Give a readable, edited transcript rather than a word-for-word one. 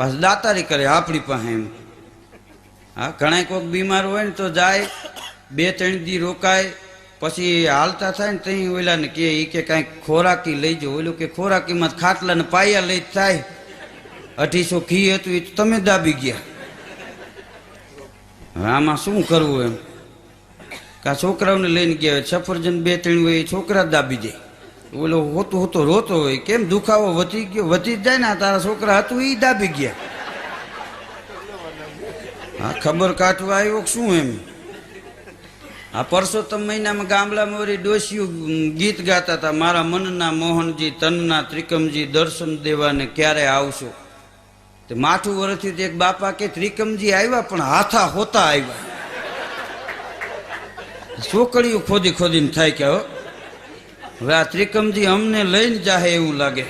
પાછું દાતારી કરે આપણી પાસે એમ. હા, ઘણા કોઈક બીમાર હોય ને તો જાય, 2-3 દી રોકાય, પછી હાલતા થાય ને તઈ ઓલાને કે ઈ કે કાંઈક ખોરાકી લઈ જાઓ. ઓલું કે ખોરાકીમાં ખાટલા ને પાયા લઈ થાય. 250 ઘી હતું એ તમે દાબી ગયા. આમાં શું કરવું એમ? કા છોકરાઓને લઈને ગયા હોય, સફરજન 2-3 હોય, છોકરા દાબી જાય. ઓલો હોતો રોતો હોય, કેમ દુખાવો વધી ગયો? વધી જ જાય ને. તારા છોકરા હતું એ દાબી ગયા. હા, ખબર કાઢવા આવ્યો શું એમ? આ પરસોત્તમ મહિનામાં ગામડામાં વળી ડોશીયું ગીત ગાતા હતા, મારા મનના મોહનજી, તનના ત્રિકમજી, દર્શન દેવાને ક્યારે આવશો? તે માઠું વર્ષથી એક બાપા કે ત્રિકમજી આવ્યા પણ હાથા હોતા આવ્યા. છોકરીઓ ખોદી ખોદીને થાય કે હવે આ ત્રિકમજી અમને લઈને જાહે એવું લાગે.